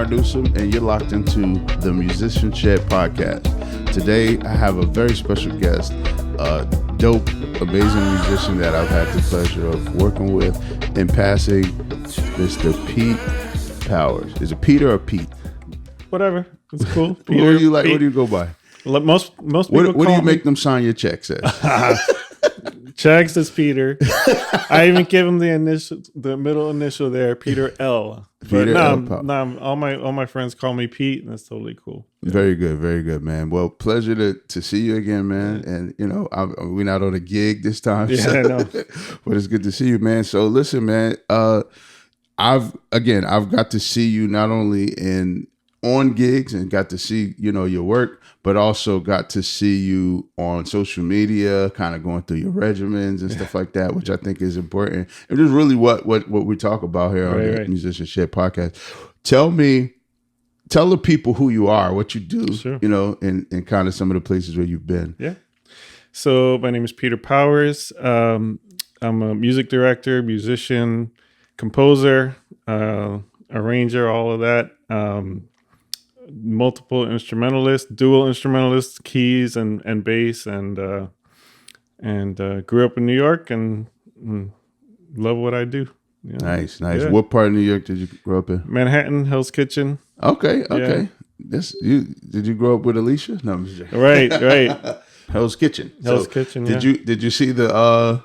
Samar Newsome, and you're locked into the Musician Shed podcast. Today, I have a very special guest, a dope, amazing musician that I've had the pleasure of working with in passing, Mr. Pete Powers. Is it Peter or Pete? Whatever. It's cool. Peter, what do you like? Pete. What do you go by? Most people what do you make them sign your checks as? Checks is Peter. I even give him the middle initial there, Peter L. But all my friends call me Pete, and that's totally cool. Yeah. Very good, man. Well, pleasure to see you again, man. And we're not on a gig this time. Yeah, I know. But it's good to see you, man. So listen, man. I've got to see you not only on gigs and got to see your work, but also got to see you on social media, kind of going through your regimens and stuff like that, which I think is important. And just really what we talk about here on the Musician Shed podcast. Tell the people who you are, what you do, sure. And kind of some of the places where you've been. Yeah. So my name is Peter Powers. I'm a music director, musician, composer, arranger, all of that. Multiple instrumentalist, dual instrumentalist, keys and bass, and grew up in New York and love what I do. Yeah. Nice. Yeah. What part of New York did you grow up in? Manhattan, Hell's Kitchen. Okay. Did you grow up with Alicia? No, I'm just joking. Right. Hell's Kitchen. Kitchen. Did you see the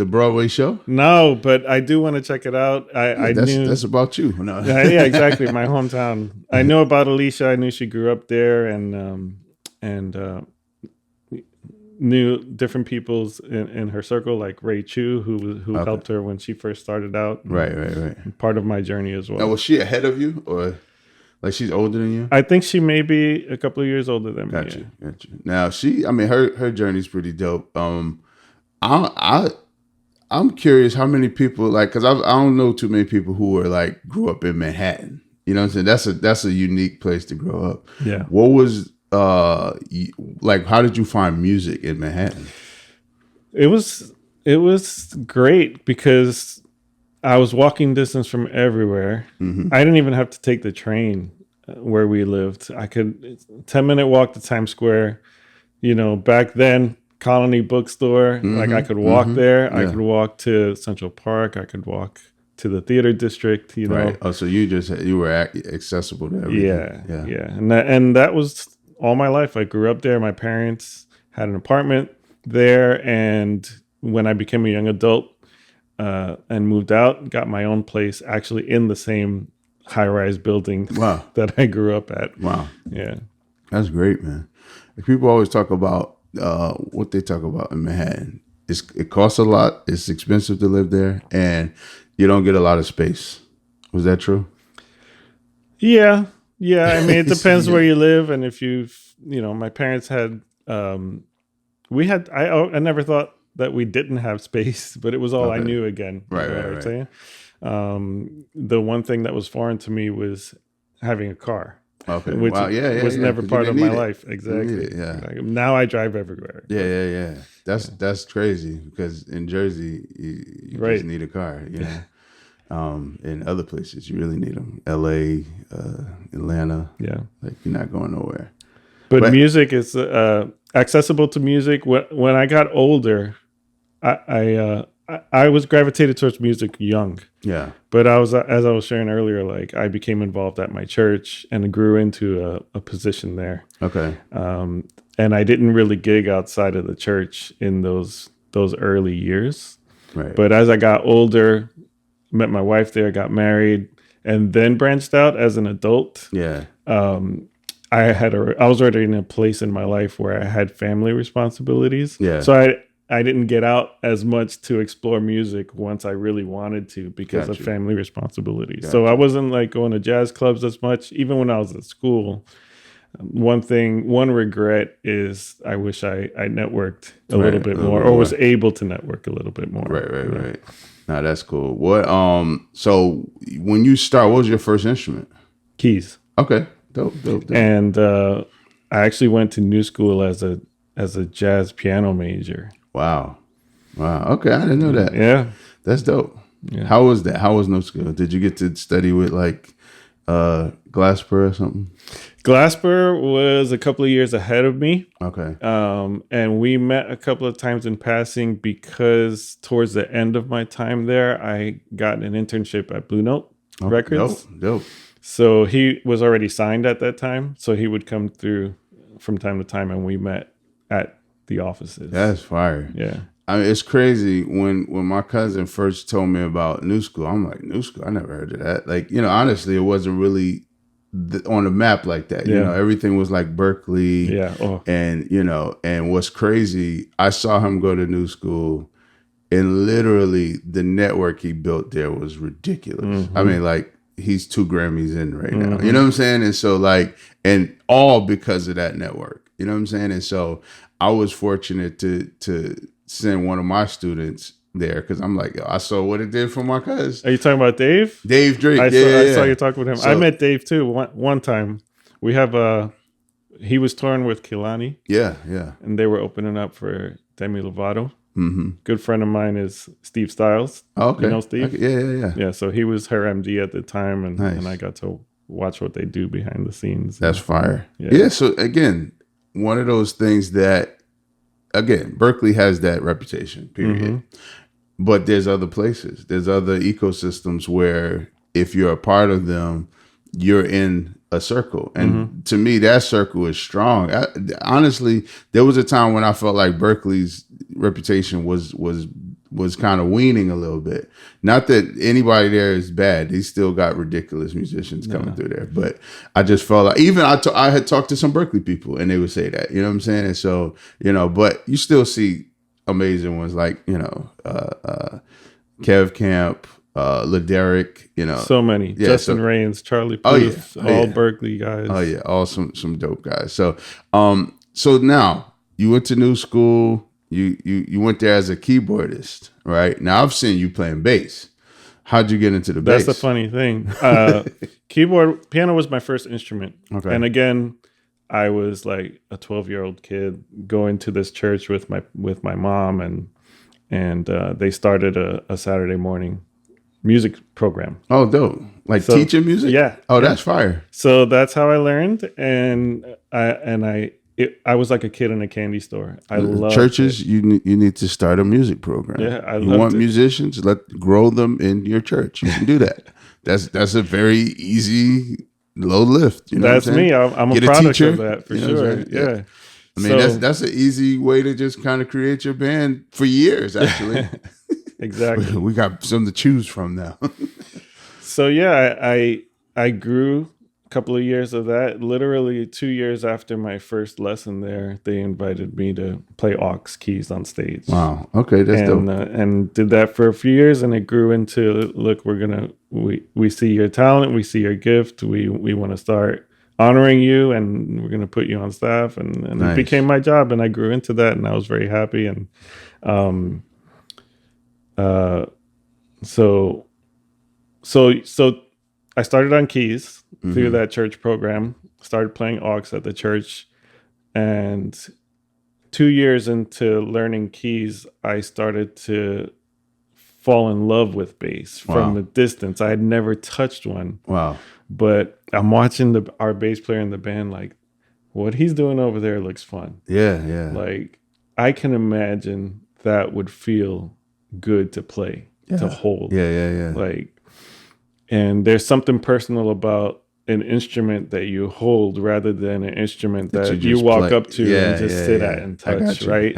Broadway show? No, but I do want to check it out. That's about you. No. Yeah, exactly. My hometown. I know about Alicia. I knew she grew up there, and knew different peoples in her circle, like Ray Chu, who helped her when she first started out. Right. Part of my journey as well. Now, was she ahead of you, or like she's older than you? I think she may be a couple of years older than me. Gotcha. Now her journey's pretty dope. I'm curious how many people, like, because I don't know too many people who grew up in Manhattan. You know what I'm saying? That's a unique place to grow up. Yeah. What was how did you find music in Manhattan? It was great because I was walking distance from everywhere. Mm-hmm. I didn't even have to take the train where we lived. I could 10-minute walk to Times Square. Back then, Colony Bookstore. Mm-hmm. Like I could walk there. Yeah. I could walk to Central Park. I could walk to the theater district. Right. Oh, so you were accessible to everything. Yeah. And that was all my life. I grew up there. My parents had an apartment there, and when I became a young adult and moved out, got my own place actually in the same high-rise building that I grew up at. Wow. Yeah. That's great, man. People always talk about what they talk about in Manhattan. It costs a lot. It's expensive to live there, and you don't get a lot of space. Was that true? Yeah. I mean, it depends where you live, and if my parents had. I never thought that we didn't have space, but it was all I knew again. Right. Saying? The one thing that was foreign to me was having a car. Okay. Which was never part of my life. Exactly. Like, now I drive everywhere. Yeah. That's crazy because in Jersey you just need a car. In other places you really need them. L.A., Atlanta. Yeah. Like you're not going nowhere. But music is accessible to music. When I got older, I was gravitated towards music young. Yeah. But as I was sharing earlier, like I became involved at my church and grew into a position there. Okay. And I didn't really gig outside of the church in those early years. Right. But as I got older, met my wife there, got married, and then branched out as an adult. Yeah. I was already in a place in my life where I had family responsibilities. Yeah. So I didn't get out as much to explore music once I really wanted to because of family responsibilities. So I wasn't like going to jazz clubs as much. Even when I was at school, one regret is I wish I networked a little bit more or was able to network a little bit more. Right. Now that's cool. What? So when you start, what was your first instrument? Keys. Okay. Dope. And I actually went to New School as a jazz piano major. Wow. Okay, I didn't know that. Yeah, that's dope. Yeah. How was that? How was New School? Did you get to study with like Glasper or something? Glasper was a couple of years ahead of me. Okay. And we met a couple of times in passing because towards the end of my time there, I got an internship at Blue Note Records. Dope. So he was already signed at that time. So he would come through from time to time, and we met at the offices. That's fire. Yeah. I mean, it's crazy when my cousin first told me about New School. I'm like, New School? I never heard of that. Like, honestly, it wasn't really on the map like that. Yeah. Everything was like Berkeley. Yeah. Oh. And, and what's crazy, I saw him go to New School, and literally the network he built there was ridiculous. Mm-hmm. I mean, like, he's 2 Grammys in right now. You know what I'm saying? And so, like, and all because of that network. You know what I'm saying? And so I was fortunate to send one of my students there because I'm like, yo, I saw what it did for my cousin. Are you talking about Dave? Dave Drake. I saw you talking with him. So, I met Dave too one time. We have he was touring with Kehlani. Yeah. And they were opening up for Demi Lovato. Mm-hmm. Good friend of mine is Steve Styles. Oh, okay. You know Steve? Okay. Yeah. Yeah, so he was her MD at the time, and, nice. and I got to watch what they do behind the scenes. That's fire. Yeah, so again, one of those things that, again, Berkeley has that reputation, period. Mm-hmm. But there's other places. There's other ecosystems where if you're a part of them, you're in a circle. And to me, that circle is strong. Honestly, there was a time when I felt like Berkeley's reputation was kind of weaning a little bit. Not that anybody there is bad. They still got ridiculous musicians coming through there. But I just felt like, even I had talked to some Berkeley people and they would say that, you know what I'm saying? And so, but you still see amazing ones like, Kev Camp, Laderick, so many. Yeah, Justin Raines, Charlie Puth, all Berkeley guys. Oh yeah, all some dope guys. So so now you went to New School, you went there as a keyboardist, right? Now I've seen you playing bass. How'd you get into the bass? That's the funny thing. Piano was my first instrument. Okay. And again, I was like a 12-year-old kid going to this church with my mom, and they started a Saturday morning music program. Oh, dope. Like teaching music? Yeah. Oh, that's fire. So that's how I learned. And I was like a kid in a candy store. I love churches. You need to start a music program. Yeah, you want musicians? Grow them in your church. You can do that. That's a very easy low lift. You know that's me. I'm a product of that for sure. Yeah. I mean, that's an easy way to just kind of create your band for years, actually. Exactly. We got some to choose from now. So yeah, I grew a couple of years of that. Literally 2 years after my first lesson there, they invited me to play aux keys on stage. Wow. Okay, that's dope. And did that for a few years, and it grew into, look, we see your talent, we see your gift, we want to start honoring you, and we're gonna put you on staff, and nice. It became my job, and I grew into that, and I was very happy. And so I started on keys through that church program, started playing aux at the church, and 2 years into learning keys, I started to fall in love with bass from a distance. I had never touched one. Wow. But I'm watching our bass player in the band, like, what he's doing over there looks fun. Yeah. Like, I can imagine that would feel good to play, to hold. Yeah. Like, and there's something personal about an instrument that you hold rather than an instrument that you walk up to and just sit at and touch, right?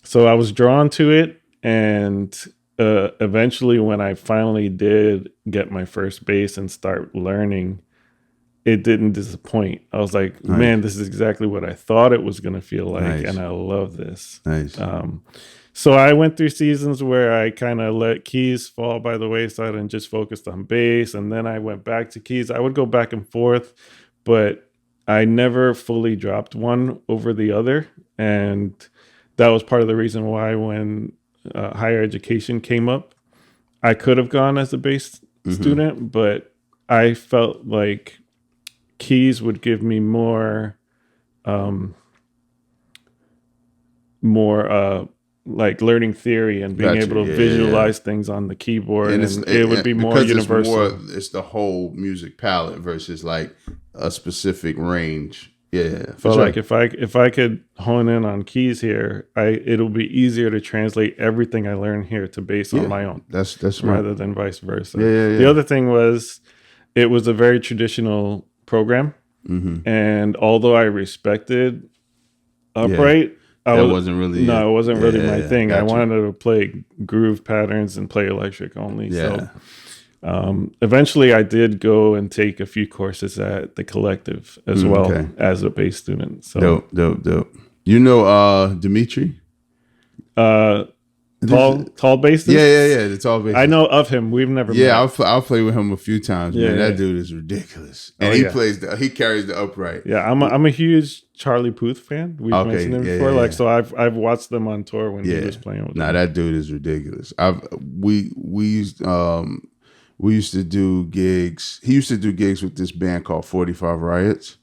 So I was drawn to it, and eventually when I finally did get my first bass and start learning, it didn't disappoint. I was like, man, this is exactly what I thought it was going to feel like, and I love this. Nice. So I went through seasons where I kind of let keys fall by the wayside and just focused on bass. And then I went back to keys. I would go back and forth, but I never fully dropped one over the other. And that was part of the reason why when higher education came up, I could have gone as a bass student, but I felt like keys would give me more like learning theory and being Gotcha. able to Yeah, visualize things on the keyboard, and it would be more because universal. it's the whole music palette versus like a specific range. Yeah, for But sure. like if I could hone in on keys here, it'll be easier to translate everything I learn here to bass on my own, That's right. rather than vice versa. Yeah. The other thing was, it was a very traditional program, and although I respected upright, That wasn't really it wasn't really my thing. I gotcha. wanted to play groove patterns and play electric only. Yeah. So eventually I did go and take a few courses at the Collective as well, okay. as a bass student. So Dope. You know Dimitri? tall bassist. Yeah. The tall bass. I know of him. We've never met. I'll play with him a few times. Yeah, Man, yeah. that dude is ridiculous, and he carries the upright. Yeah, I'm a huge Charlie Puth fan. We've mentioned him before. Yeah. So I've watched them on tour when he was playing with them. That dude is ridiculous. We used to do gigs. He used to do gigs with this band called 45 Riots,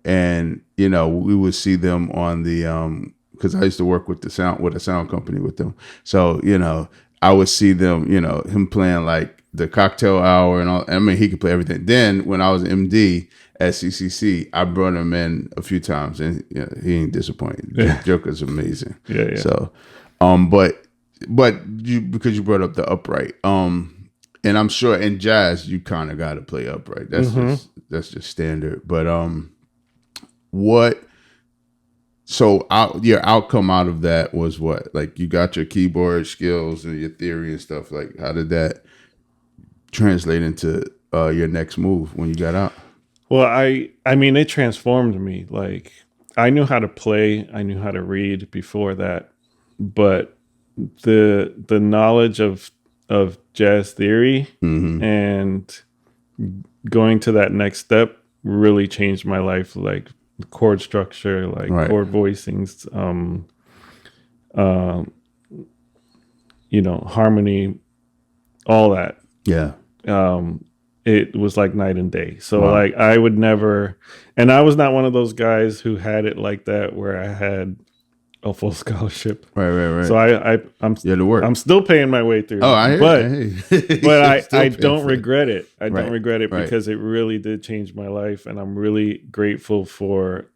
and we would see them on the because I used to work with a sound company with them. So I would see them, him playing like the Cocktail Hour and all. I mean, he could play everything. Then when I was MD at CCC, I brought him in a few times, and he ain't disappointed. Joker's amazing. Yeah. So, but because you brought up the upright, and I'm sure in jazz you kind of got to play upright. That's just standard. But so your outcome out of that was what? Like, you got your keyboard skills and your theory and stuff. Like, how did that translate into your next move when you got out? Well, I mean, it transformed me. Like, I knew how to play, I knew how to read before that, but the knowledge of jazz theory and going to that next step really changed my life. Like, chord structure, like chord voicings, harmony, all that. Yeah. It was like night and day. So like, I would never, and I was not one of those guys who had it like that where I had a full scholarship. Right. So I'm still paying my way through. Oh, I hear but I don't regret it. I don't regret it Right. because it really did change my life, and I'm really grateful for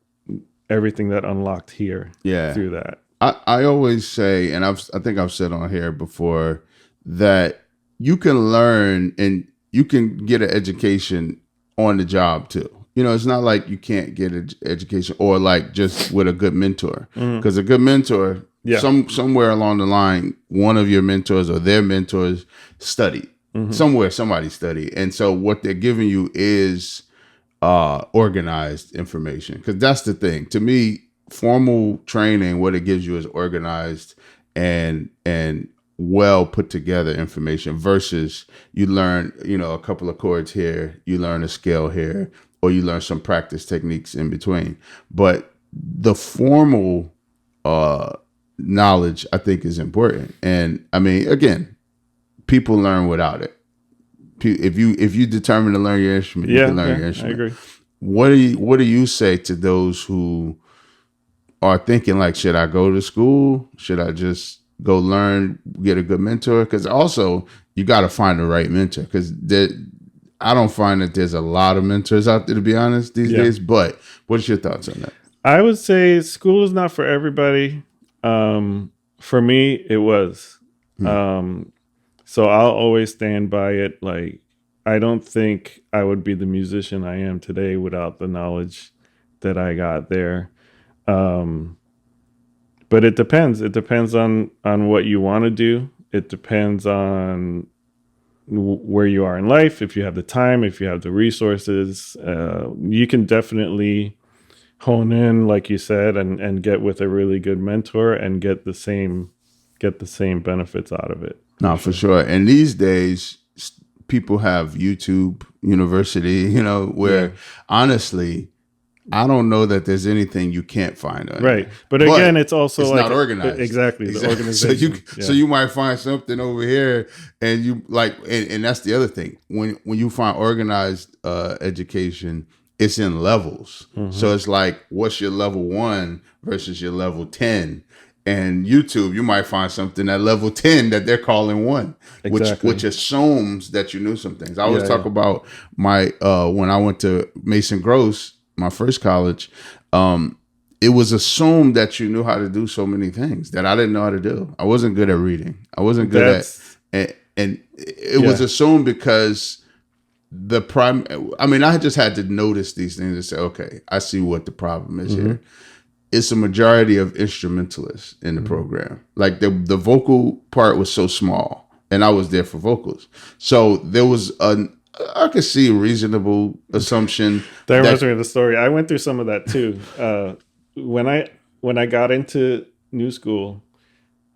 everything that unlocked here. Through that. I always say, and I think I've said on here before, that you can learn and you can get an education on the job too. It's not like you can't get an education or like just with a good mentor, because a good mentor, somewhere along the line, one of your mentors or their mentors studied somewhere. Somebody studied, and so what they're giving you is organized information. Because that's the thing. To me, formal training, what it gives you is organized and well put together information, versus you learn a couple of chords here, you learn a scale here, or you learn some practice techniques in between. But the formal knowledge, I think, is important. And I mean, again, people learn without it. If you determine to learn your instrument, you can learn your instrument. I agree. What do you say to those who are thinking like, should I go to school? Should I just go learn, get a good mentor? Because also you got to find the right mentor, because I don't find that there's a lot of mentors out there, to be honest, these days. But what's your thoughts on that? I would say school is not for everybody. For me, it was. So I'll always stand by it. Like, I don't think I would be the musician I am today without the knowledge that I got there. But it depends. It depends on what you want to do. It depends on where you are in life. If you have the time, if you have the resources, you can definitely hone in, like you said, and get with a really good mentor and get the same benefits out of it. No, for sure. And these days, people have YouTube University, where honestly, I don't know that there's anything you can't find on right. there. But again, it's also it's like not organized. Exactly. The organization. So you might find something over here, and you like, and that's the other thing. When you find organized education, it's in levels. So it's like, what's your level 1 versus your level 10? and YouTube, you might find something at level 10 that they're calling 1, Exactly. which assumes that you knew some things. I always Yeah, talk yeah. about my when I went to Mason Gross, my first college. It was assumed that you knew how to do so many things that I didn't know how to do. I wasn't good at reading. I wasn't good at, That's and it was yeah. assumed because I just had to notice these things and say, okay, I see what the problem is here. It's a majority of instrumentalists in the program. Like the vocal part was so small, and I was there for vocals. So there was I could see a reasonable assumption That reminds that me of the story. I went through some of that too. When I got into new school,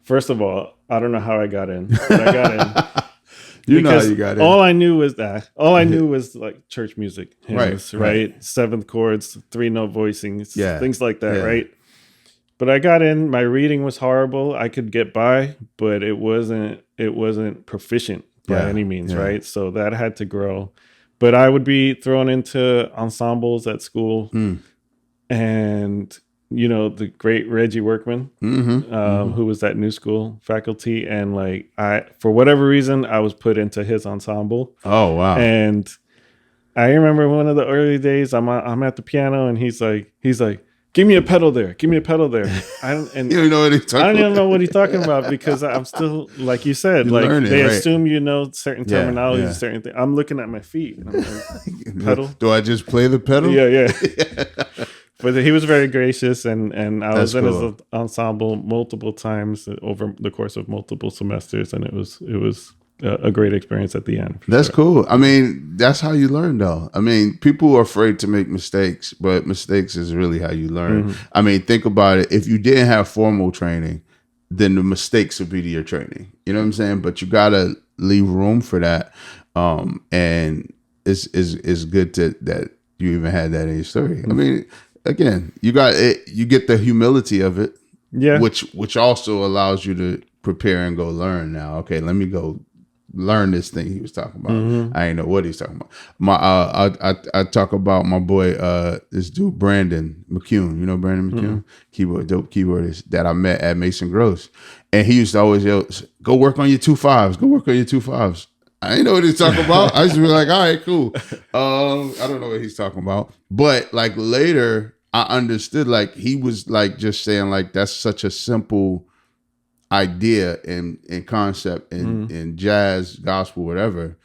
first of all, I don't know how I got in, but I got in you know how because you got all in. I knew was that. All I knew was like church music, hymns, Right. right? Seventh chords, 3-note voicings, Yeah. things like that, Yeah. right? But I got in. My reading was horrible. I could get by, but it wasn't proficient by Yeah. any means, Yeah. right? So that had to grow. But I would be thrown into ensembles at school, and the great Reggie Workman, who was at New School faculty, and like for whatever reason, I was put into his ensemble, Oh wow. and I remember one of the early days. I'm at the piano, and he's like, "Give me a pedal there. Give me a pedal there." You don't know what he's I don't talking even know about. what he's talking about because I'm still, like you said, You're like learning, they right? assume certain Yeah, terminology, yeah. certain things. I'm looking at my feet. And I'm like, pedal. Do I just play the pedal? Yeah, yeah. But he was very gracious, and I That's was in cool. his ensemble multiple times over the course of multiple semesters, and it was a great experience at the end. That's Sure. cool. I mean, that's how you learn, though. I mean, people are afraid to make mistakes, but mistakes is really how you learn. I mean, think about it. If you didn't have formal training, then the mistakes would be your training. You know what I'm saying? But you gotta leave room for that. And it's good that you even had that in your story. I mean, again, you got it. You get the humility of it, Yeah. which also allows you to prepare and go learn. Now, okay, let me go learn this thing he was talking about. I ain't know what he's talking about. My I talk about my boy this dude Brandon McCune. You know Brandon McCune, dope keyboardist that I met at Mason Gross, and he used to always yell, "Go work on your 2.5s. Go work on your 2.5s." I ain't know what he's talking about. I used to be like, all right, cool. I don't know what he's talking about, but like later I understood, like he was like just saying like that's such a simple idea and concept in jazz, gospel, whatever.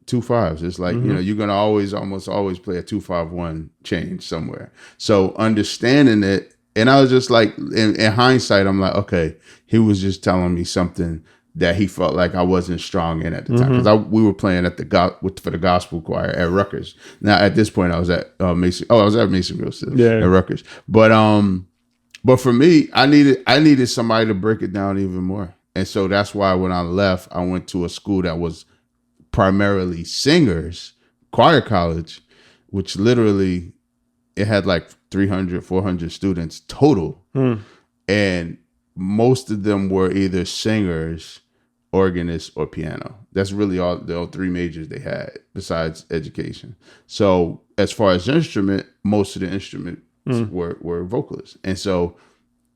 2.5s. It's like, you're gonna almost always play a 2.5.1 change somewhere. So understanding it, and I was just like, in hindsight, I'm like, okay, he was just telling me something that he felt like I wasn't strong in at the time, because we were playing at for the gospel choir at Rutgers. Now at this point, I was at Mason. Oh, I was at Mason Grove still, at Rutgers. But for me, I needed somebody to break it down even more. And so that's why when I left, I went to a school that was primarily singers, choir college, which literally it had like 300, 400 students total. And most of them were either singers, organists, or piano. That's really all the 3 majors they had besides education. So as far as instrument, most of the instruments were vocalists. And so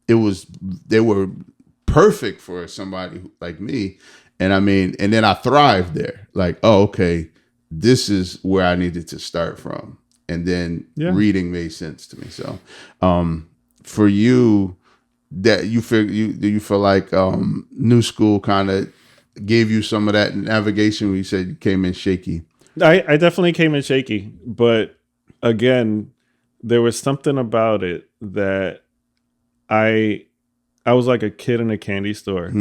they were perfect for somebody like me. And I mean, and then I thrived there. Like, oh, okay, this is where I needed to start from. And then reading made sense to me. So for you, that do you feel like New School kind of gave you some of that navigation when you said you came in shaky? I definitely came in shaky, but again, there was something about it that I was like a kid in a candy store.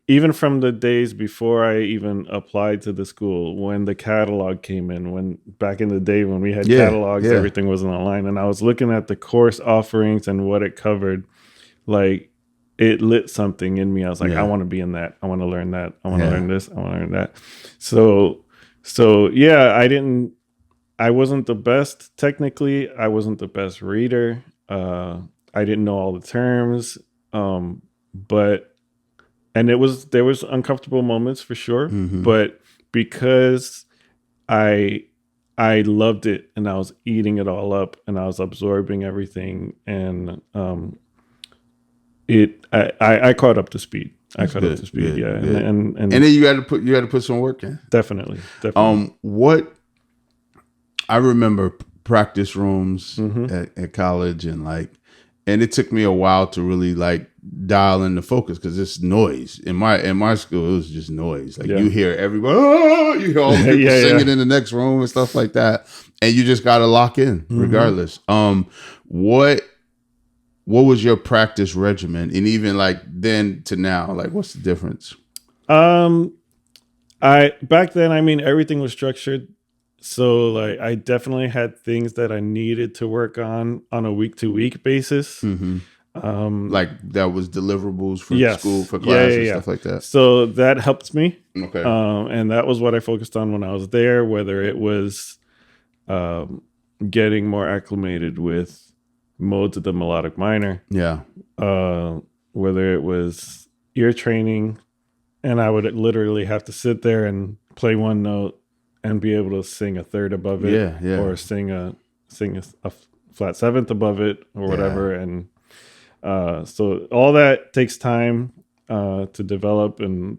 Even from the days before I even applied to the school, when the catalog came in, when back in the day when we had catalogs, everything was online, and I was looking at the course offerings and what it covered, like it lit something in me. I was like, I want to be in that. I want to learn that. I want to learn this. I want to learn that. So yeah, I wasn't the best technically. I wasn't the best reader. I didn't know all the terms. But there was uncomfortable moments for sure. But because I loved it and I was eating it all up and I was absorbing everything, and I caught up to speed. That's Up to speed. Yeah. good. And then you got to put some work in. definitely. What I remember practice rooms Mm-hmm. at college, and it took me a while to really like dial in the focus because it's noise. In my school, it was just noise. Like you hear everybody, you hear all the people singing in the next room and stuff like that, and you just got to lock in regardless. What was your practice regimen, and even like then to now, like what's the difference? I back then, I mean, everything was structured. So like I definitely had things that I needed to work on a week to week basis. Like that was deliverables for school, for Yeah, class and stuff like that. So that helped me. Okay. And that was what I focused on when I was there, whether it was getting more acclimated with modes of the melodic minor. Yeah. Whether it was ear training, and I would literally have to sit there and play one note and be able to sing a third above it, or sing a flat seventh above it, or whatever. And so all that takes time to develop, and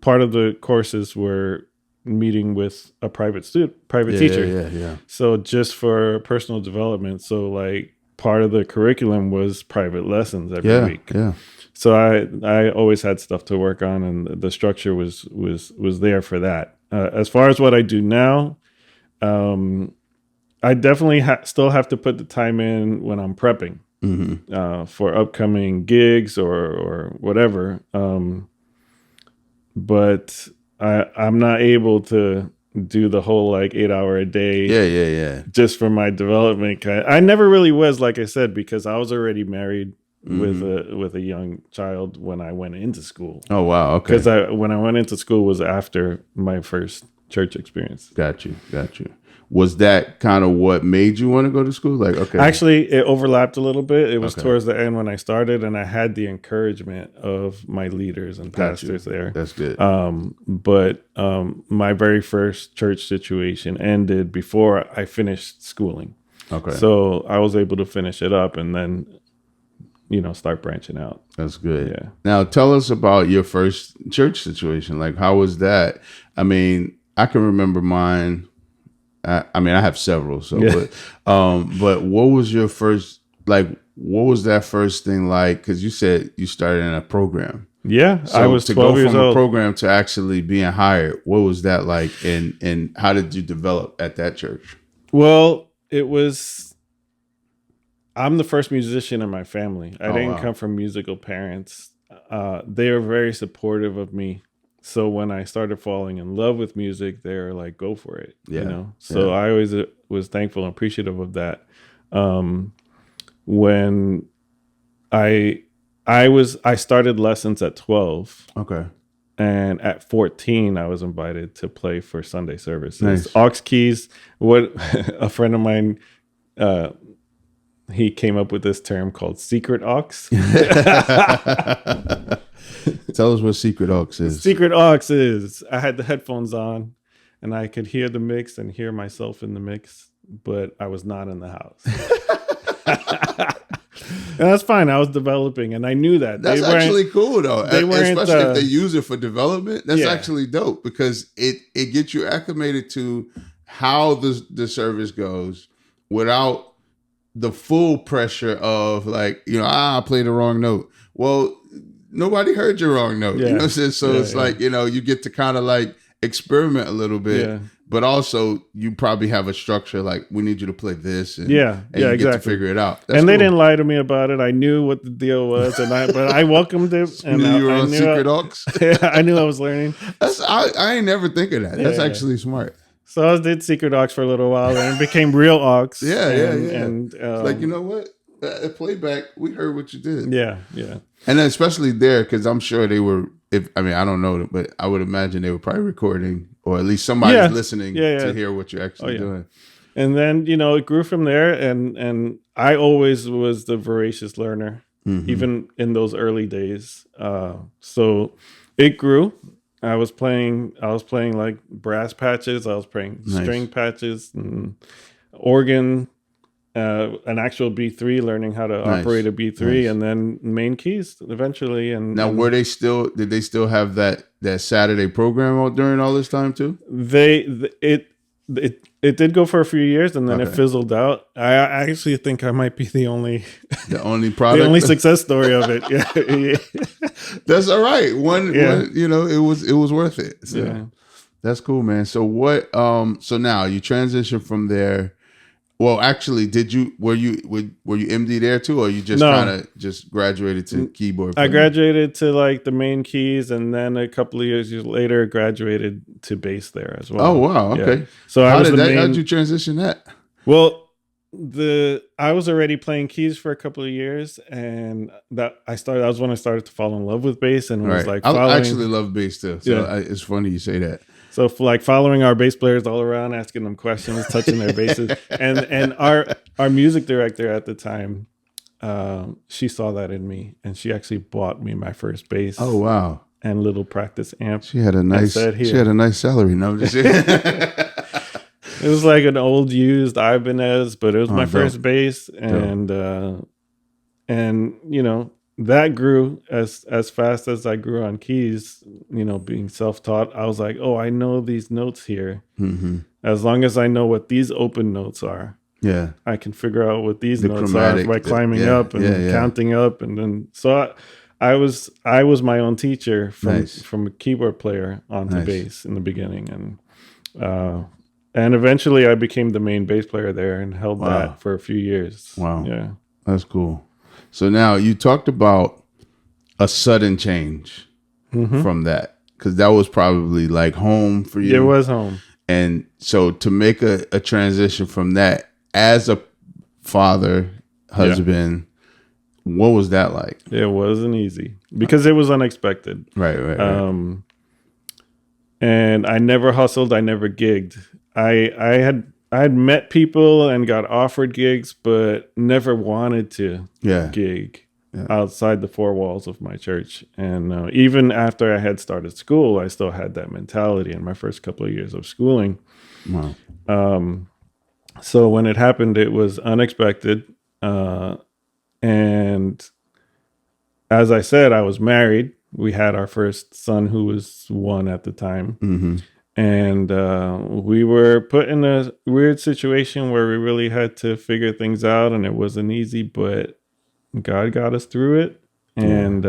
part of the courses were meeting with a private teacher. Yeah. So just for personal development. So like part of the curriculum was private lessons every week. Yeah. So I always had stuff to work on, and the structure was there for that. As far as what I do now, I definitely still have to put the time in when I'm prepping for upcoming gigs or whatever. But I'm not able to do the whole like 8 hour a day. Yeah. Just for my development. I never really was, like I said, because I was already married with a young child when I went into school. Oh wow, okay. Because when I went into school was after my first church experience. Got you. Was that kind of what made you want to go to school? Like, okay. Actually, it overlapped a little bit. It was towards the end when I started, and I had the encouragement of my leaders and pastors there. That's good. But my very first church situation ended before I finished schooling. Okay. So I was able to finish it up and then, start branching out. That's good. Yeah. Now tell us about your first church situation. Like, how was that? I mean, I can remember mine. I have several. So, but what was your first, like, what was that first thing like? Because you said you started in a program. Yeah, so I was 12 years old. To go from a program to actually being hired, what was that like? And how did you develop at that church? Well, I'm the first musician in my family. I didn't come from musical parents. They were very supportive of me. So when I started falling in love with music, they were like, go for it. So I always was thankful and appreciative of that. When I started lessons at 12. Okay. And at 14, I was invited to play for Sunday services. Nice. Aux keys. What a friend of mine, he came up with this term called secret aux. Tell us what secret aux is. Secret aux is I had the headphones on and I could hear the mix and hear myself in the mix, but I was not in the house. And that's fine. I was developing and I knew that. That's actually cool though. Especially if they use it for development. That's actually dope because it gets you acclimated to how the service goes without the full pressure of like, I played the wrong note. Well, nobody heard your wrong note. You know what I'm saying? So it's like, you get to kind of like experiment a little bit, but also you probably have a structure like we need you to play this and you get to figure it out. That's and cool. They didn't lie to me about it. I knew what the deal was, but I welcomed it. And you were on secret aux? I knew I was learning. I ain't never think of that. That's actually smart. So I did secret aux for a little while and it became real aux. And like, you know what? At playback, we heard what you did. Yeah. And then especially there, because I'm sure they were, I don't know, but I would imagine they were probably recording or at least somebody's listening to hear what you're actually doing. And then, it grew from there. And I always was the voracious learner, even in those early days. So it grew. I was playing like brass patches. I was playing string patches and organ. an actual B3, learning how to Nice. operate a B3, Nice. and then main keys eventually. Now, And did they still have that Saturday program during all this time too? it did go for a few years, and then it Okay. fizzled out. I actually think I might be the only The only the product. only success story of it. Yeah. That's all right. One, you know, it was worth it. So Yeah. that's cool, man. So what? So now you transition from there. Well, actually, were you MD there too, or you just No. kind of just graduated to keyboard? I player? graduated to like the main keys, and then a couple of years later, graduated to bass there as well. Oh wow, okay. Yeah. So How did you transition that? Well, I was already playing keys for a couple of years, and that was when I started to fall in love with bass, and was like following. I actually love bass too, so Yeah. it's funny you say that. So like following our bass players all around, asking them questions, touching their basses, and our music director at the time, she saw that in me, and she actually bought me my first bass. Oh wow. And little practice amp. She had a nice salary. No, I'm just It was like an old used Ibanez, but it was my dope. first bass, and you know, that grew as fast as I grew on keys. You know, being self-taught, I was like, oh, I know these notes here. Mm-hmm. As long as I know what these open notes are, Yeah, I can figure out what these The notes chromatic, are by climbing up and counting up, and then so I was my own teacher from a keyboard player onto bass in the beginning, and eventually I became the main bass player there and held that for a few years. Wow. Yeah. That's cool. So now you talked about a sudden change from that, because that was probably like home for you. It was home. And so to make a transition from that as a father, husband, what was that like? It wasn't easy because it was unexpected. Right. And I never hustled. I never gigged. I had met people and got offered gigs, but never wanted to gig outside the four walls of my church. And even after I had started school, I still had that mentality in my first couple of years of schooling. Wow. So when it happened, it was unexpected. And as I said, I was married. We had our first son, who was 1 at the time. Mm-hmm. And we were put in a weird situation where we really had to figure things out, and it wasn't easy, but God got us through it. And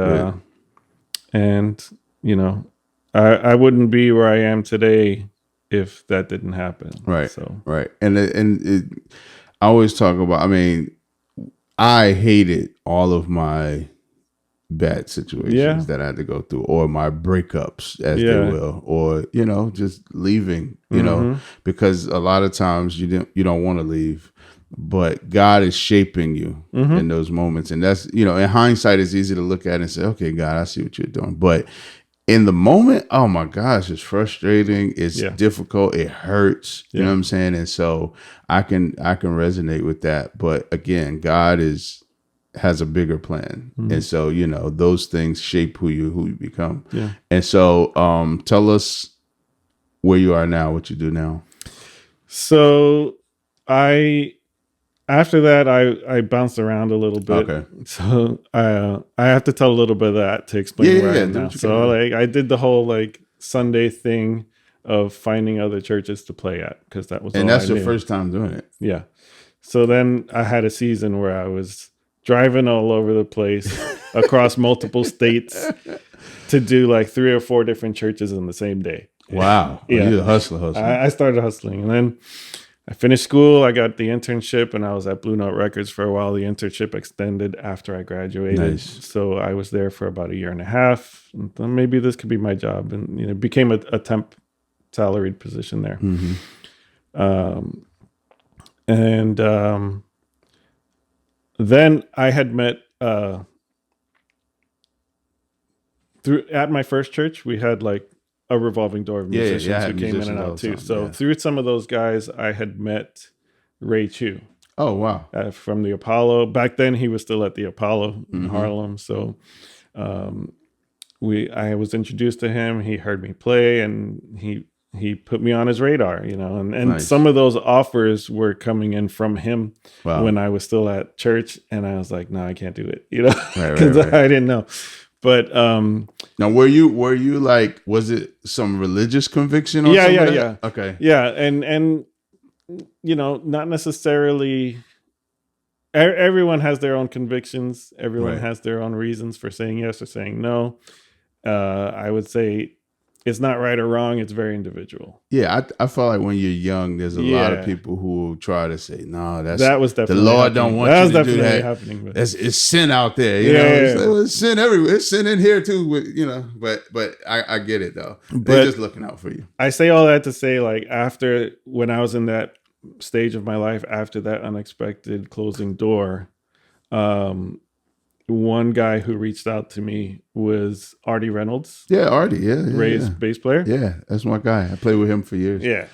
you know, I wouldn't be where I am today if that didn't happen. Right. So right. And I always talk about, I mean, I hated all of my bad situations that I had to go through, or my breakups, as they will, or, you know, just leaving, you know, because a lot of times you don't want to leave, but God is shaping you in those moments. And that's, you know, in hindsight, it's easy to look at it and say, okay, God, I see what you're doing. But in the moment, oh my gosh, it's frustrating. It's difficult. It hurts. You know what I'm saying? And so I can resonate with that. But again, God has a bigger plan. And so, you know, those things shape who you become. Yeah. And so tell us where you are now, what you do now. So after that, I bounced around a little bit. Okay. So I have to tell a little bit of that to explain where I am now. So like I did the whole like Sunday thing of finding other churches to play at, because that was and that's your first time doing it. Yeah. So then I had a season where I was driving all over the place across multiple states to do like 3 or 4 different churches in the same day. Wow. Yeah. You're a hustler. I started hustling, and then I finished school. I got the internship, and I was at Blue Note Records for a while. The internship extended after I graduated. Nice. So I was there for about 1.5 years. And then maybe this could be my job. And, you know, it became a temp salaried position there. Then I had met at my first church, we had like a revolving door of musicians who came in and out too. So through some of those guys, I had met Ray Chu. Oh, wow. From the Apollo. Back then, he was still at the Apollo in Harlem. So I was introduced to him. He heard me play, and he he put me on his radar, you know, and Nice. some of those offers were coming in from him Wow. when I was still at church, and I was like, no, I can't do it, you know, Right, because right. I didn't know. But Now, were you like, was it some religious conviction on some of that? yeah. Okay. Yeah, and you know, not necessarily. Everyone has their own convictions. Everyone Right. has their own reasons for saying yes or saying no. I would say it's not right or wrong. It's very individual. Yeah, I feel like when you're young, there's a lot of Yeah. people who will try to say, "No, That was the definitely Lord happening. don't want That you was to do definitely that. happening. But It's sin out there, you Yeah, know. yeah, It's, yeah. like, well, it's sin everywhere. It's sin in here too, you know. But I get it though. They're But just looking out for you. I say all that to say, like, after when I was in that stage of my life, after that unexpected closing door, one guy who reached out to me was Artie Reynolds, Yeah, Artie. Yeah, Ray's yeah. bass player. Yeah, that's my guy. I played with him for years. Yeah.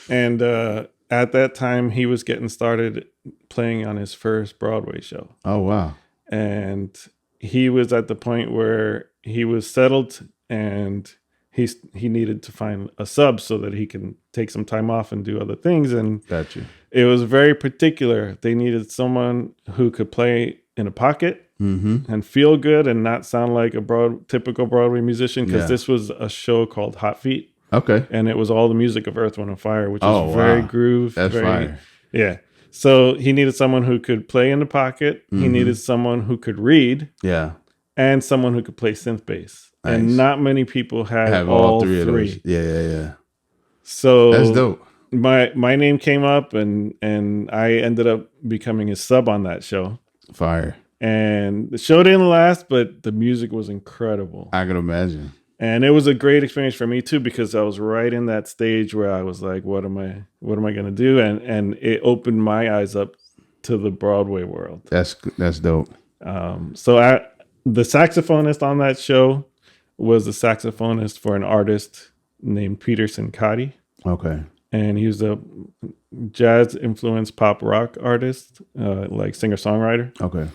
And at that time, he was getting started playing on his first Broadway show. Oh wow. And he was at the point where he was settled, and he needed to find a sub so that he can take some time off and do other things. And Got you. it was very particular. They needed someone who could play in a pocket and feel good and not sound like a typical Broadway musician, because this was a show called Hot Feet. Okay. And it was all the music of Earth, Wind & Fire, which Oh, is very wow. groove. That's very, fire. Yeah. So he needed someone who could play in the pocket. He needed someone who could read, Yeah. and someone who could play synth bass. Nice. And not many people Have all three three. of those. Yeah. So That's dope. My name came up, and I ended up becoming a sub on that show. Fire. And the show didn't last, but the music was incredible. I can imagine. And it was a great experience for me too, because I was right in that stage where I was like, what am I going to do? And it opened my eyes up to the Broadway world. That's dope. So the saxophonist on that show was the saxophonist for an artist named Peter Sincati. Okay. And he was a jazz influenced pop rock artist, like singer-songwriter. Okay.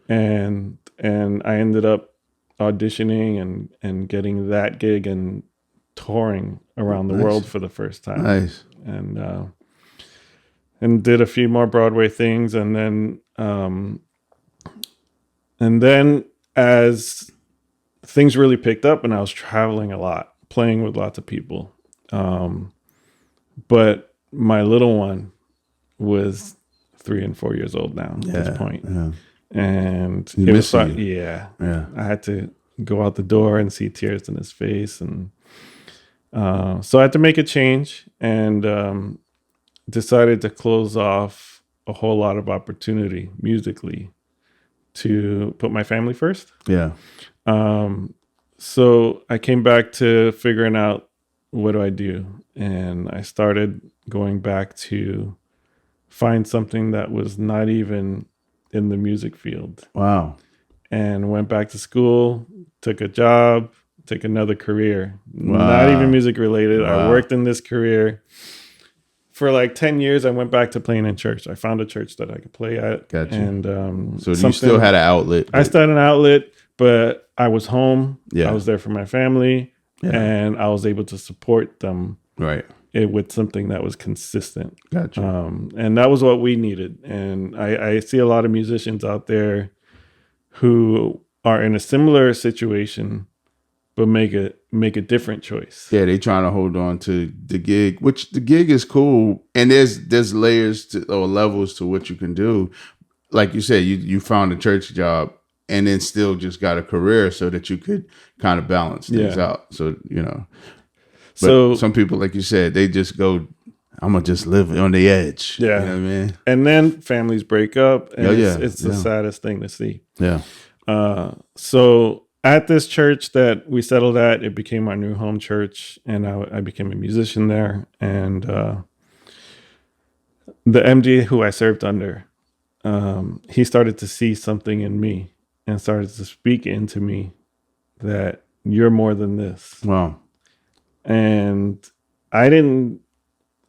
And I ended up auditioning and getting that gig and touring around the world for the first time. Nice. And did a few more Broadway things, and then as things really picked up, and I was traveling a lot, playing with lots of people. But my little one was 3 and 4 years old now at this point. Yeah. And He's it was fun. missing you. Yeah. Yeah. I had to go out the door and see tears in his face. And so I had to make a change, and decided to close off a whole lot of opportunity musically to put my family first. Yeah. So I came back to figuring out, what do I do? And I started going back to find something that was not even in the music field. Wow. And went back to school, took a job, took another career, Wow. not even music related. Wow. I worked in this career for like 10 years. I went back to playing in church. I found a church that I could play at. Gotcha. And So you still had an outlet. I still had an outlet, but I was home. Yeah. I was there for my family, Yeah. and I was able to support them Right. with something that was consistent. Gotcha. And that was what we needed. And I see a lot of musicians out there who are in a similar situation, but make a different choice. Yeah, they trying to hold on to the gig, which the gig is cool, and there's layers or levels to what you can do. Like you said, you found a church job, and then still just got a career so that you could kind of balance things out. So but So some people, like you said, they just go, I'm gonna just live on the edge. Yeah. You know what I mean? And then families break up, and it's the Yeah. saddest thing to see. Yeah. So at this church that we settled at, it became our new home church, and I became a musician there. And the MD who I served under, he started to see something in me and started to speak into me that you're more than this. Wow. And I didn't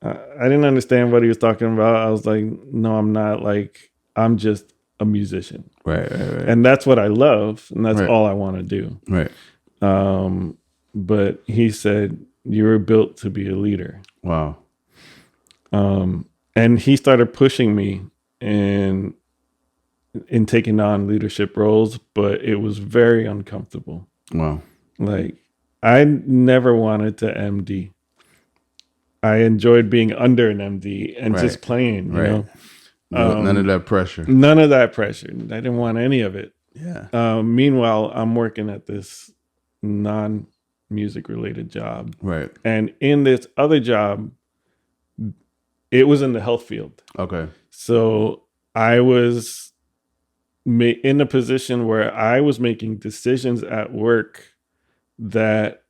understand what he was talking about. I was like, no, I'm not. Like, I'm just a musician. Right. And that's what I love, and that's all I want to do. Right. But he said, You were built to be a leader. Wow. And he started pushing me in taking on leadership roles, but it was very uncomfortable. Wow. Like, I never wanted to MD. I enjoyed being under an MD and Right. just playing, you Right. know. None of that pressure. None of that pressure. I didn't want any of it. Yeah. Meanwhile, I'm working at this non-music related job. Right. And in this other job, it was in the health field. Okay. So I was in a position where I was making decisions at work that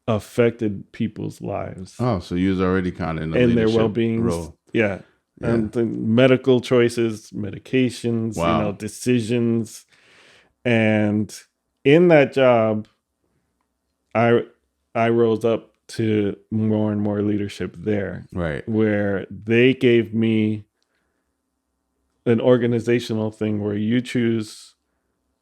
affected people's lives Oh, so you was already kind of in the and their leadership well-being. role. Yeah. Yeah. And the medical choices, medications, Wow. you know, decisions. And in that job, I rose up to more and more leadership there. Right. Where they gave me an organizational thing where you choose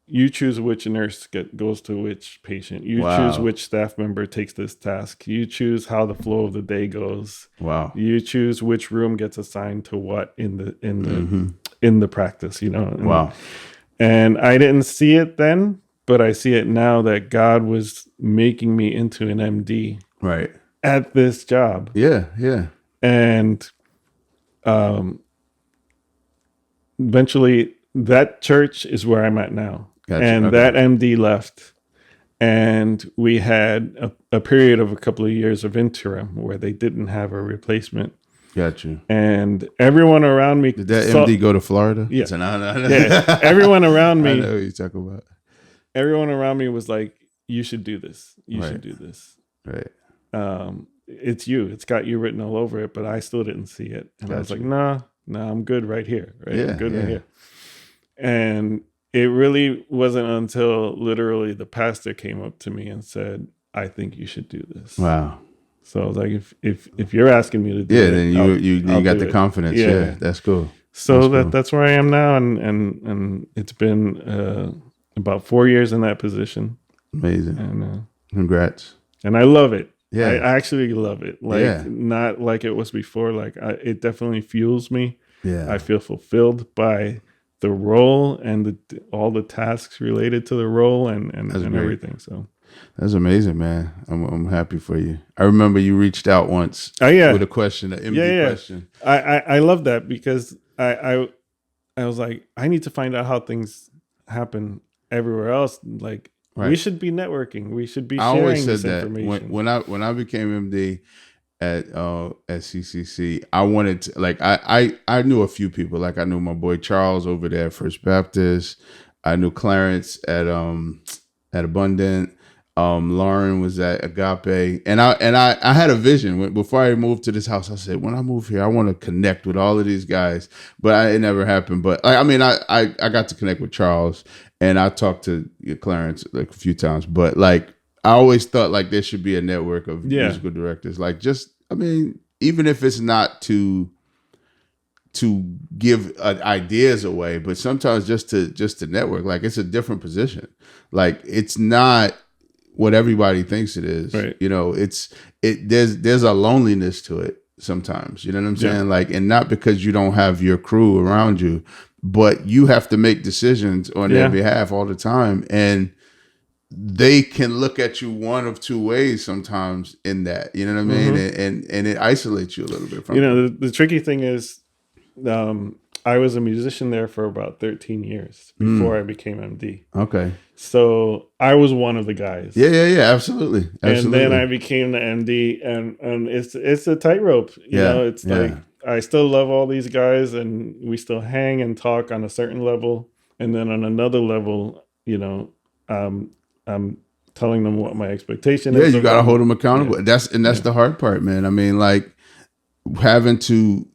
which nurse goes to which patient. You Wow. choose which staff member takes this task. You choose how the flow of the day goes. Wow. You choose which room gets assigned to what in the practice, you know. And, Wow. And I didn't see it then, but I see it now that God was making me into an MD Right. at this job. Yeah. Yeah. And eventually that church is where I'm at now. Gotcha. And Okay. that MD left. And we had a period of a couple of years of interim where they didn't have a replacement. Got you. And everyone around me. Did that MD go to Florida? Yeah. So, no. Yeah. Everyone around me. I know what you're talking about. Everyone around me was like, you should do this. You Right. should do this. Right. It's you. It's got you written all over it, but I still didn't see it. And I was like, nah, I'm good right here. Right. Yeah, I'm good yeah. right here. And it really wasn't until literally the pastor came up to me and said, I think you should do this. Wow. So I was like, if you're asking me to do Yeah, it, then you I'll got do the it. confidence. Yeah. That's cool. So That's cool. that's where I am now, and it's been about 4 years in that position, Amazing. and Congrats. I love it. Yeah. I actually love it. Like Yeah. not like it was before. Like it definitely fuels me. Yeah. I feel fulfilled by the role and all the tasks related to the role and That's great. everything. So That's amazing, man. I'm happy for you. I remember you reached out once yeah. with a question, an MD question. I love that because I was like, I need to find out how things happen everywhere else. Like Right. we should be networking. We should be I sharing always said this that information. when I became MD at CCC, I wanted to, like, I knew a few people. Like I knew my boy Charles over there at First Baptist. I knew Clarence at Abundant. Lauren was at Agape, and I had a vision before I moved to this house. I said, when I move here, I want to connect with all of these guys, but it never happened. But I got to connect with Charles, and I talked to Clarence like a few times. But like I always thought like there should be a network of musical directors. Like even if it's not to give ideas away, but sometimes just to network. Like it's a different position. Like it's not what everybody thinks it is. Right. You know, there's a loneliness to it sometimes. You know what I'm saying? Like, and not because you don't have your crew around you, but you have to make decisions on their behalf all the time. And they can look at you one of two ways sometimes in that. You know what I mean? Mm-hmm. And it isolates you a little bit from the tricky thing is I was a musician there for about 13 years before I became MD. Okay. So I was one of the guys. Yeah, absolutely. And then I became the MD, and it's a tightrope. You know, it's like I still love all these guys, and we still hang and talk on a certain level, and then on another level, you know, I'm telling them what my expectation is. Yeah, you got to hold them accountable. Yeah. That's the hard part, man. I mean, like having to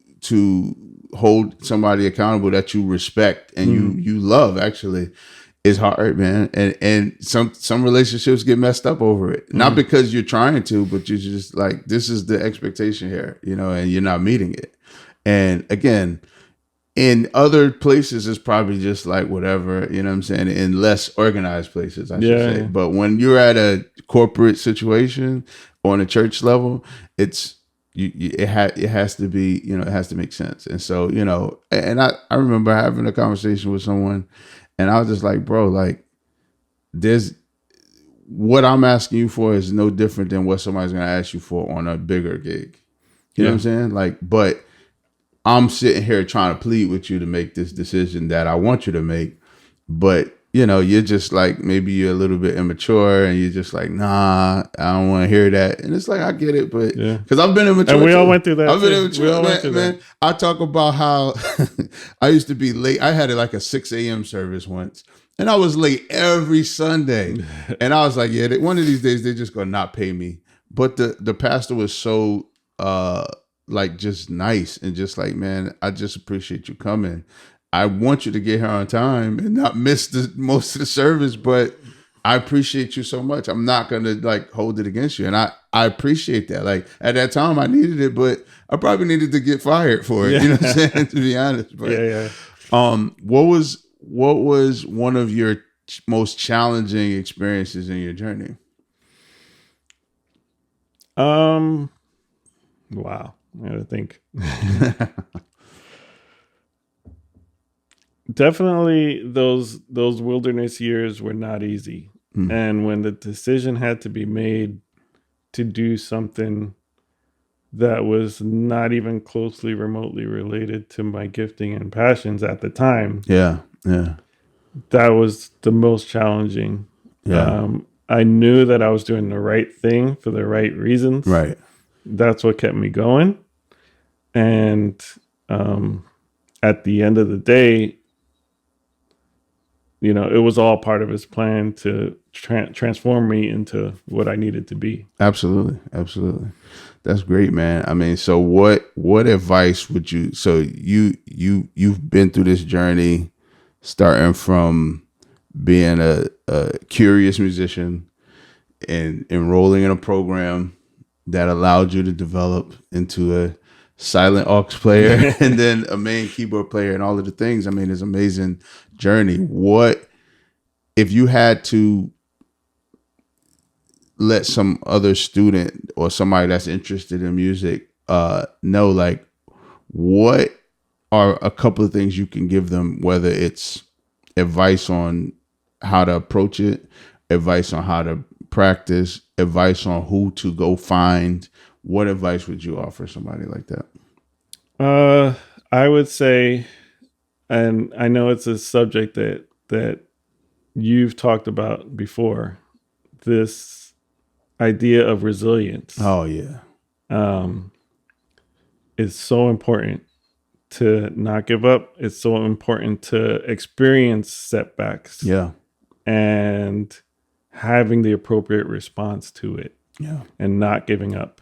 hold somebody accountable that you respect and you love actually is hard, man. And some relationships get messed up over it. Not because you're trying to, but you're just like, this is the expectation here, you know, and you're not meeting it. And again, in other places, it's probably just like whatever, you know what I'm saying? In less organized places, I should say. Yeah. But when you're at a corporate situation on a church level, it's it has to be, you know, it has to make sense. And so, you know, and I remember having a conversation with someone, and I was just like, bro, like, there's what I'm asking you for is no different than what somebody's gonna ask you for on a bigger gig. You know what I'm saying? Like, but I'm sitting here trying to plead with you to make this decision that I want you to make, but you know, you're just like, maybe you're a little bit immature and you're just like, nah, I don't want to hear that. And it's like, I get it, but because I've been immature. And we all too. went through that. I've been too. immature. We all went through Man, that. I talk about how I used to be late. I had like a 6 a.m. service once. And I was late every Sunday. And I was like, yeah, one of these days they're just gonna not pay me. But the pastor was so like just nice and just like, man, I just appreciate you coming. I want you to get here on time and not miss most of the service, but I appreciate you so much. I'm not gonna like hold it against you. And I appreciate that. Like at that time I needed it, but I probably needed to get fired for it. You know what I'm saying? To be honest. But what was one of your most challenging experiences in your journey? Wow. I gotta think. Definitely those wilderness years were not easy. And when the decision had to be made to do something that was not even closely remotely related to my gifting and passions at the time. Yeah. That was the most challenging. Yeah. I knew that I was doing the right thing for the right reasons. Right. That's what kept me going. And at the end of the day, you know, it was all part of his plan to transform me into what I needed to be. Absolutely. That's great, man. I mean, so what advice would you? So you've been through this journey, starting from being a curious musician and enrolling in a program that allowed you to develop into a silent aux player and then a main keyboard player and all of the things. I mean, it's an amazing journey. What if you had to let some other student or somebody that's interested in music know, like, what are a couple of things you can give them, whether it's advice on how to approach it, advice on how to practice, advice on who to go find? What advice would you offer somebody like that? I would say, and I know it's a subject that you've talked about before, this idea of resilience. Oh yeah. Is so important to not give up. It's so important to experience setbacks. Yeah. And having the appropriate response to it. Yeah. And not giving up.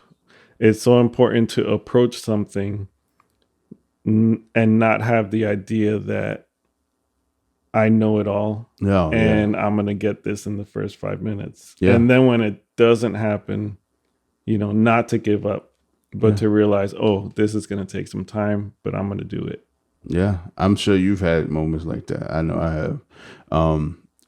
It's so important to approach something and not have the idea that I know it all. No, and I'm going to get this in the first 5 minutes. Yeah. And then when it doesn't happen, you know, not to give up, but to realize, oh, this is going to take some time, but I'm going to do it. Yeah. I'm sure you've had moments like that. I know I have.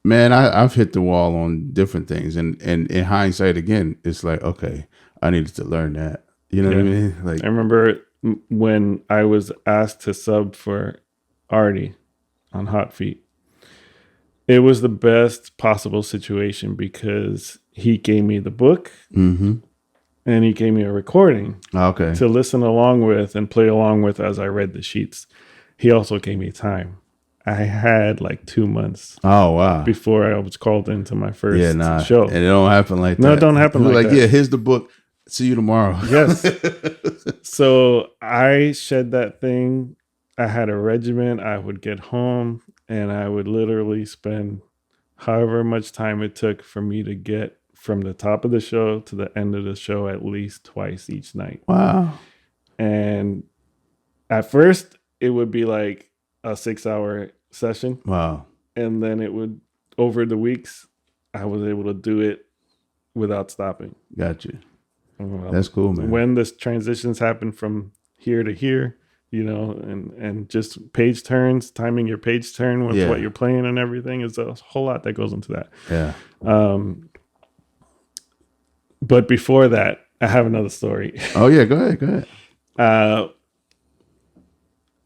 Man, I've hit the wall on different things. And in hindsight, again, it's like, okay, I needed to learn that. You know what I mean? Like, I remember when I was asked to sub for Artie on Hot Feet. It was the best possible situation because he gave me the book and he gave me a recording to listen along with and play along with as I read the sheets. He also gave me time. I had like 2 months. Oh wow! Before I was called into my first show, and it don't happen like that. No, it don't happen like that. Yeah, here's the book. See you tomorrow. Yes. So I shed that thing. I had a regimen. I would get home and I would literally spend however much time it took for me to get from the top of the show to the end of the show at least twice each night. Wow. And at first it would be like a 6-hour session. Wow. And then it would, over the weeks, I was able to do it without stopping. Gotcha. That's cool, man. When the transitions happen from here to here, and just page turns, timing your page turn with what you're playing and everything is a whole lot that goes into that. Yeah. But before that, I have another story. Oh yeah, go ahead.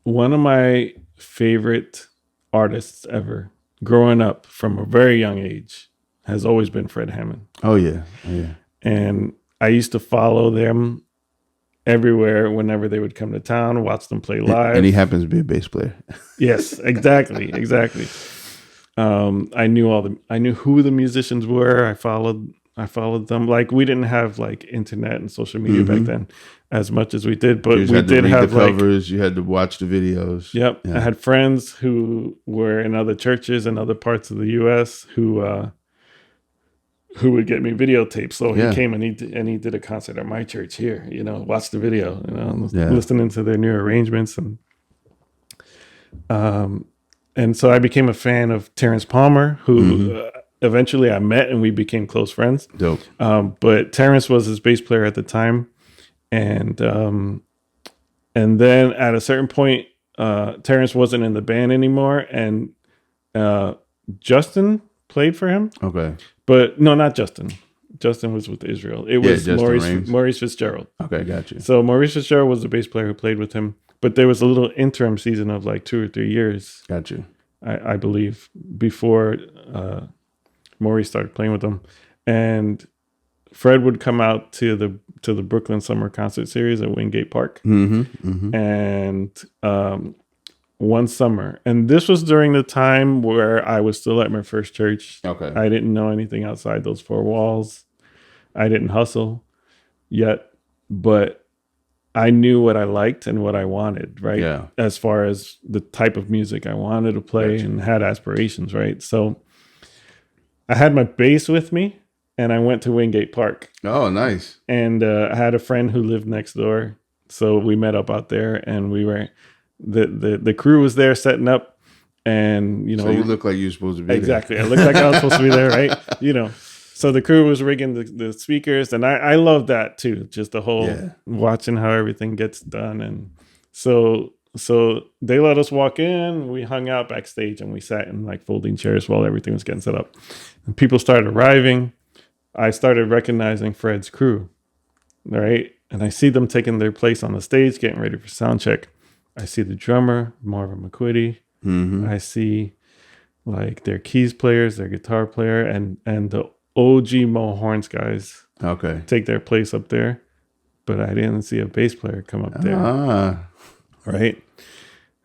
One of my favorite artists ever, growing up from a very young age, has always been Fred Hammond. Oh yeah. And I used to follow them everywhere whenever they would come to town, watch them play live. And he happens to be a bass player. Yes, exactly. I knew who the musicians were. I followed them. Like, we didn't have like internet and social media back then as much as we did, but we did have the covers. You had to watch the videos. Yep. Yeah. I had friends who were in other churches in other parts of the U.S. who would get me videotapes. So he came and he did a concert at my church here. Watch the video. Listening to their new arrangements and so I became a fan of Terrence Palmer, who eventually I met and we became close friends. Dope. But Terrence was his bass player at the time, and then at a certain point, Terrence wasn't in the band anymore, and Justin played for him. Okay. But no, not Justin. Justin was with Israel. It was Maurice Fitzgerald. Okay, gotcha. So Maurice Fitzgerald was the bass player who played with him. But there was a little interim season of like 2 or 3 years. Gotcha. I believe, before Maurice started playing with them. And Fred would come out to the Brooklyn Summer Concert Series at Wingate Park. And one summer, and this was during the time where I was still at my first church. Okay. I didn't know anything outside those 4 walls. I didn't hustle yet, but I knew what I liked and what I wanted, right? Yeah. As far as the type of music I wanted to play and had aspirations, right? So I had my bass with me and I went to Wingate Park. Oh, nice. And I had a friend who lived next door. So we met up out there and we were, the crew was there setting up, and, So you look like you're supposed to be exactly. I looked like I was supposed to be there, right? So the crew was rigging the speakers, and I love that too. Just the whole watching how everything gets done. And so they let us walk in, we hung out backstage and we sat in like folding chairs while everything was getting set up. And people started arriving. I started recognizing Fred's crew, right? And I see them taking their place on the stage, getting ready for sound check. I see the drummer, Marvin McQuitty. I see like their keys players, their guitar player, and the OG Mo Horns guys take their place up there, but I didn't see a bass player come up there. Right?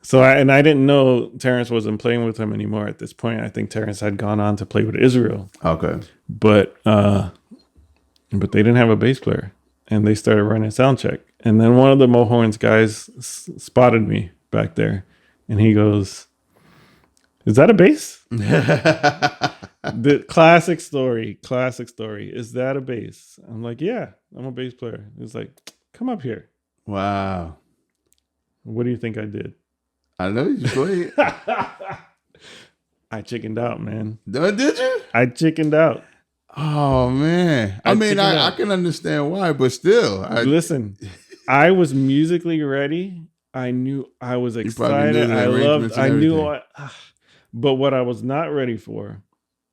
So I didn't know Terrence wasn't playing with him anymore at this point. I think Terrence had gone on to play with Israel. Okay. But they didn't have a bass player, and they started running sound check. And then one of the Mo Horns guys spotted me back there, and he goes, "Is that a bass?" The classic story. Is that a bass? I'm like, "Yeah, I'm a bass player." He's like, "Come up here." Wow. What do you think I did? I know you played. I chickened out, man. Did you? I chickened out. Oh man. I mean, I can understand why, but still. Listen, I was musically ready. I knew I was excited. I knew but what I was not ready for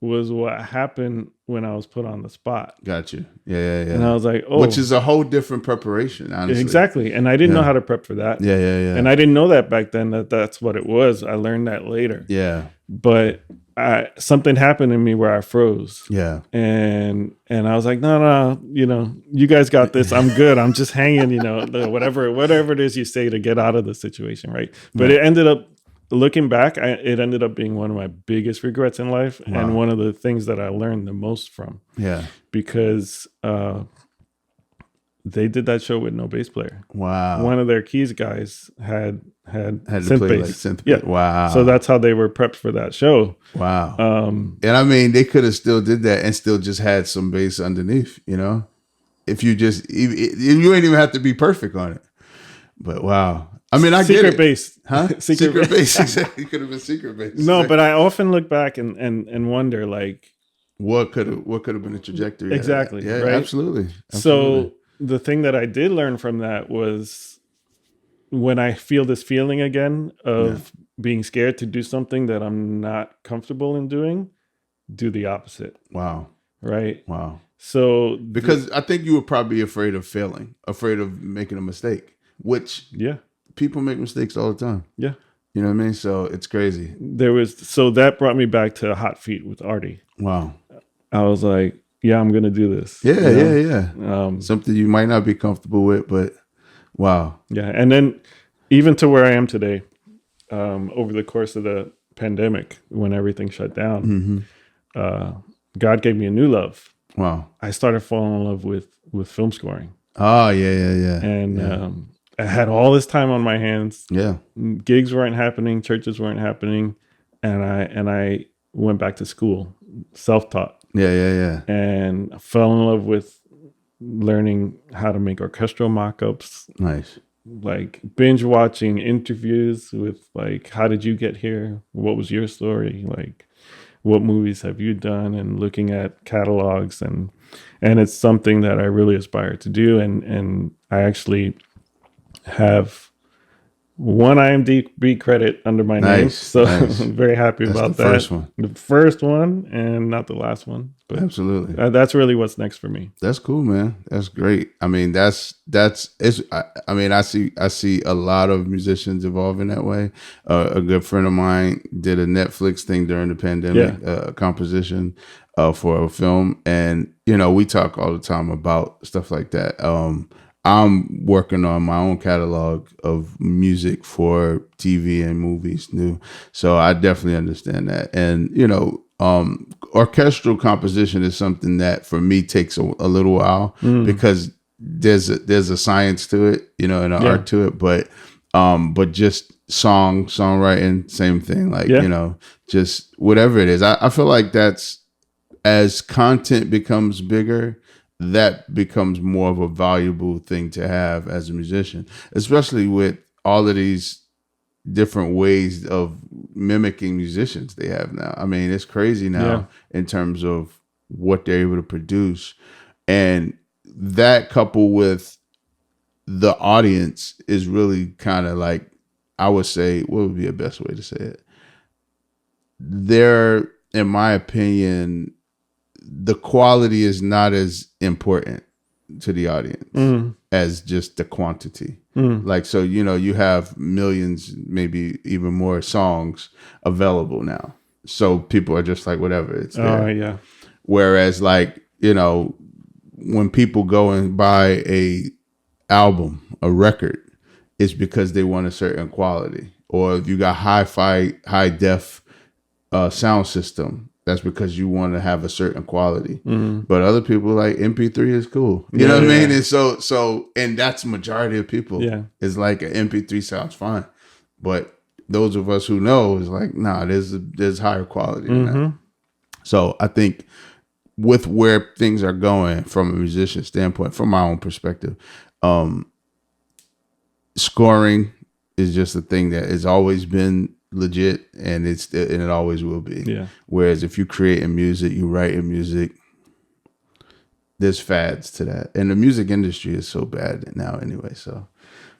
was what happened when I was put on the spot. Gotcha. Yeah. And I was like, oh. Which is a whole different preparation, honestly. Exactly. And I didn't know how to prep for that. Yeah. And I didn't know that back then, that's what it was. I learned that later. Yeah. But something happened in me where I froze. Yeah. And I was like, no, you guys got this. I'm good. I'm just hanging, whatever it is you say to get out of the situation, right? But it ended up, looking back, it ended up being one of my biggest regrets in life, and one of the things that I learned the most from. Yeah. Because they did that show with no bass player. Wow. One of their keys guys had synth play bass. Like synth. Yeah. Wow. So that's how they were prepped for that show. Wow. And I mean, they could have still did that and still just had some bass underneath, if you ain't even have to be perfect on it. But wow. I mean, I get it. Bass. Huh? Secret bass. Exactly. It could have been secret bass. No, but I often look back and wonder, like, what could have been the trajectory? Exactly. Yeah, right? absolutely. So the thing that I did learn from that was when I feel this feeling again of being scared to do something that I'm not comfortable in doing, do the opposite. Wow. Right. Wow. So Because I think you were probably afraid of failing, afraid of making a mistake, which people make mistakes all the time. Yeah. You know what I mean? So it's crazy. So that brought me back to Hot Feet with Artie. Wow. I was like, yeah, I'm going to do this. Yeah, yeah. Something you might not be comfortable with, but wow. Yeah. And then even to where I am today, over the course of the pandemic, when everything shut down, God gave me a new love. Wow. I started falling in love with film scoring. Oh, yeah. And I had all this time on my hands. Yeah. Gigs weren't happening, churches weren't happening, and I went back to school, self-taught. Yeah. And I fell in love with learning how to make orchestral mock-ups. Nice. Like binge watching interviews with like, how did you get here? What was your story? Like, what movies have you done? And looking at catalogs, and it's something that I really aspire to do. And I actually have one IMDb credit under my name, so I'm very happy about that. The first one, and not the last one. But absolutely, that's really what's next for me. That's cool, man. That's great. I mean, that's it's. I mean, I see a lot of musicians evolving that way. A good friend of mine did a Netflix thing during the pandemic, composition for a film, and we talk all the time about stuff like that. I'm working on my own catalog of music for TV and movies new. So I definitely understand that. And, orchestral composition is something that for me takes a little while because there's a science to it, and an art to it. But just songwriting, same thing. Like, just whatever it is. I feel like that's, as content becomes bigger, that becomes more of a valuable thing to have as a musician, especially with all of these different ways of mimicking musicians they have now. I mean, it's crazy now in terms of what they're able to produce. And that coupled with the audience is really kind of like, I would say, what would be the best way to say it? They're, in my opinion, the quality is not as important to the audience as just the quantity. Like, so, you have millions, maybe even more songs available now. So people are just like, whatever, it's there. Whereas like, when people go and buy a album, a record, it's because they want a certain quality. Or if you got high def sound system, that's because you want to have a certain quality. But other people like MP3 is cool. You know what I mean? And so and that's majority of people. It's like an MP3 sounds fine. But those of us who know is like, nah, there's higher quality than that. So I think with where things are going from a musician standpoint, from my own perspective, scoring is just a thing that has always been legit, and it always will be. Whereas if you create in music, you write in music, there's fads to that, and the music industry is so bad now anyway. So,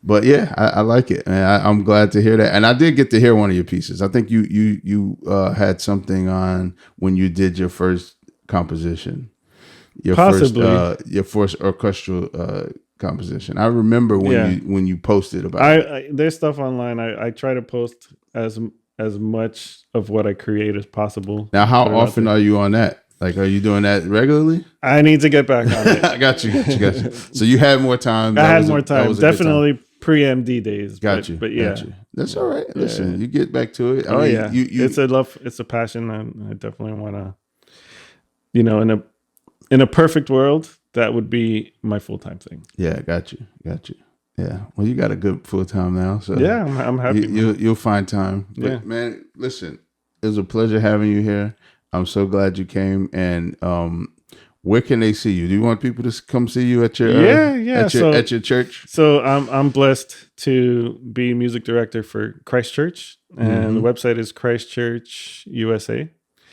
but yeah, I like it, and I'm glad to hear that. And I did get to hear one of your pieces. I think you had something on when you did your first composition, your first orchestral composition. I remember when you posted about it. There's stuff online. I try to post as much of what I create as possible. Now, how often are you on that? Like, are you doing that regularly? I need to get back on it. I got you. So you had more time. I had more time. Definitely pre-MD days. Got you. That's all right. Listen, you get back to it. It's a love. It's a passion. I definitely want to, in a perfect world, that would be my full-time thing. Yeah, got you. Yeah. Well, you got a good full-time now. So yeah, I'm happy. You'll find time. But man, listen, it was a pleasure having you here. I'm so glad you came. And where can they see you? Do you want people to come see you at your at your church? So I'm blessed to be music director for Christ Church, and the website is Christ Church USA.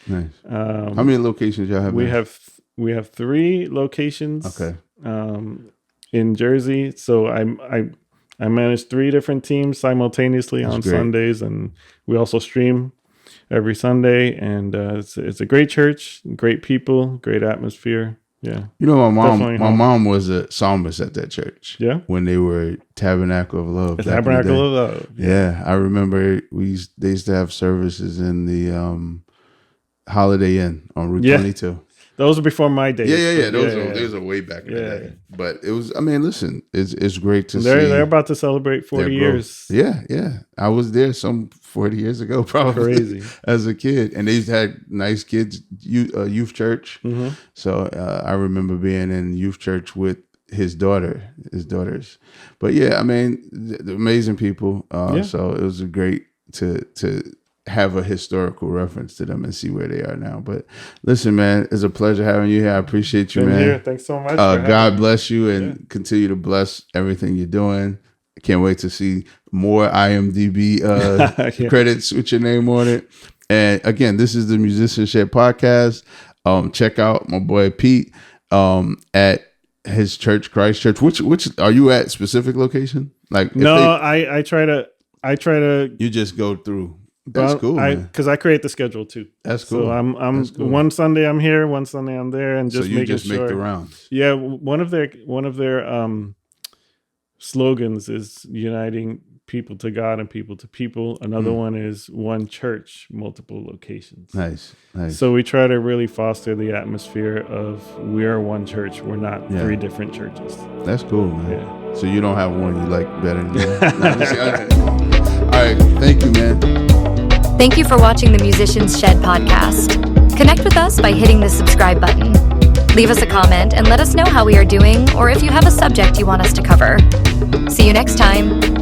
Nice. How many locations y'all have? We have 3 locations. Okay. In Jersey. So I manage 3 different teams simultaneously on great. Sundays, and we also stream every Sunday. And it's a great church, great people, great atmosphere. Yeah. You know, Definitely my home. mom was a psalmist at that church. Yeah. When they were Tabernacle of Love. The back in the Tabernacle day. of Love. Yeah, I remember they used to have services in the Holiday Inn on Route 22. Those were before my days. Yeah. Those are way back in the day. But it was. I mean, listen, it's great to see. They're about to celebrate 40 years. Yeah. I was there some 40 years ago, probably. Crazy. As a kid, and they used to have nice kids youth church. Mm-hmm. So I remember being in youth church with his daughters. But yeah, I mean, the amazing people. So it was great to have a historical reference to them and see where they are now. But listen, man, it's a pleasure having you here. I appreciate you, man. Here. Thanks so much. God bless you and continue to bless everything you're doing. I can't wait to see more IMDb credits with your name on it. And again, this is the Musician Shed Podcast. Check out my boy Pete at his church, Christ Church. Which are you at? Specific location? Like I try to. You just go through. That's cool, because I create the schedule too. That's cool. So I'm cool. One Sunday I'm here, one Sunday I'm there, and just make the rounds. Yeah, one of their slogans is uniting people to God and people to people. Another one is one church, multiple locations. Nice. So we try to really foster the atmosphere of we are one church. We're not 3 different churches. That's cool, man. Yeah. So you don't have one you like better than the other. All right, thank you, man. Thank you for watching the Musician's Shed podcast. Connect with us by hitting the subscribe button. Leave us a comment and let us know how we are doing or if you have a subject you want us to cover. See you next time.